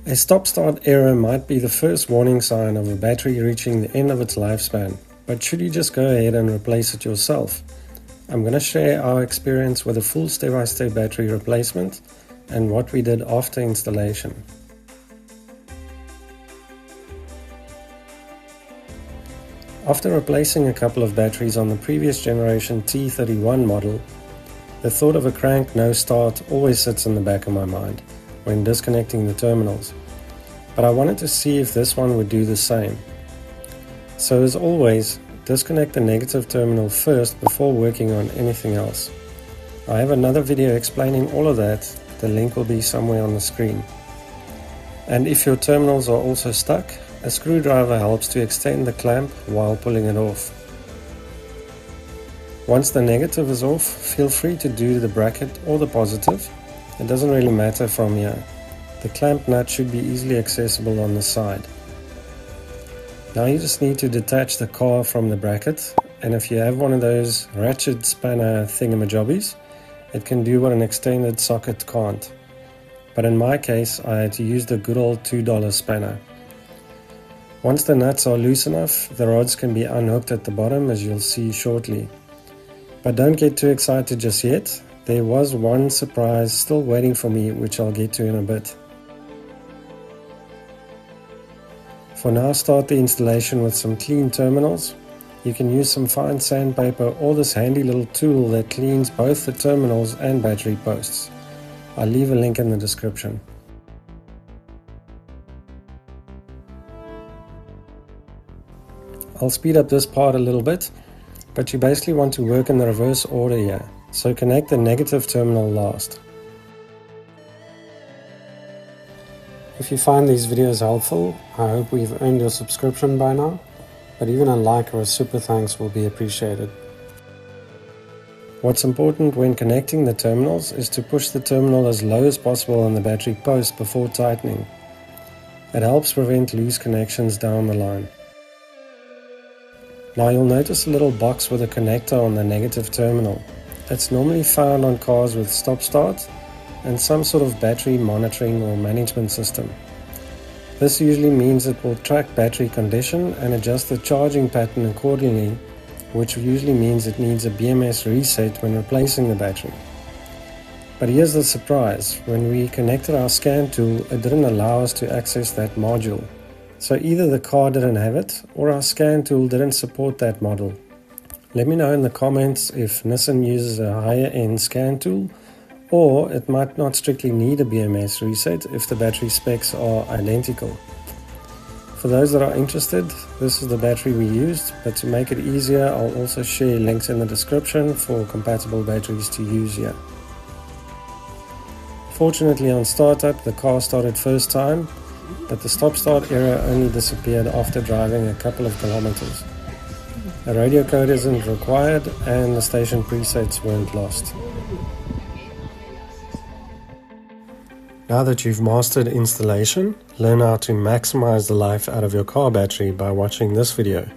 A stop-start error might be the first warning sign of a battery reaching the end of its lifespan, but should you just go ahead and replace it yourself? I'm going to share our experience with a full step-by-step battery replacement and what we did after installation. After replacing a couple of batteries on the previous generation T31 model, the thought of a crank no start always sits in the back of my mind when disconnecting the terminals, but I wanted to see if this one would do the same. So as always, disconnect the negative terminal first before working on anything else. I have another video explaining all of that, the link will be somewhere on the screen. And if your terminals are also stuck, a screwdriver helps to extend the clamp while pulling it off. Once the negative is off, feel free to do the bracket or the positive. It doesn't really matter from here. The clamp nut should be easily accessible on the side. Now you just need to detach the car from the bracket, and if you have one of those ratchet spanner thingamajobbies, it can do what an extended socket can't. But in my case, I had to use the good old $2 spanner. Once the nuts are loose enough, the rods can be unhooked at the bottom, as you'll see shortly. But don't get too excited just yet. There was one surprise still waiting for me, which I'll get to in a bit. For now, start the installation with some clean terminals. You can use some fine sandpaper or this handy little tool that cleans both the terminals and battery posts. I'll leave a link in the description. I'll speed up this part a little bit, but you basically want to work in the reverse order here, so connect the negative terminal last. If you find these videos helpful, I hope we've earned your subscription by now, but even a like or a super thanks will be appreciated. What's important when connecting the terminals is to push the terminal as low as possible on the battery post before tightening. It helps prevent loose connections down the line. Now you'll notice a little box with a connector on the negative terminal. It's normally found on cars with stop-start and some sort of battery monitoring or management system. This usually means it will track battery condition and adjust the charging pattern accordingly, which usually means it needs a BMS reset when replacing the battery. But here's the surprise: when we connected our scan tool, it didn't allow us to access that module. So either the car didn't have it, or our scan tool didn't support that model. Let me know in the comments if Nissan uses a higher end scan tool, or it might not strictly need a BMS reset if the battery specs are identical. For those that are interested, this is the battery we used, but to make it easier, I'll also share links in the description for compatible batteries to use here. Fortunately, on startup, the car started first time, but the stop-start error only disappeared after driving a couple of kilometers. A radio code isn't required and the station presets weren't lost. Now that you've mastered installation, learn how to maximize the life out of your car battery by watching this video.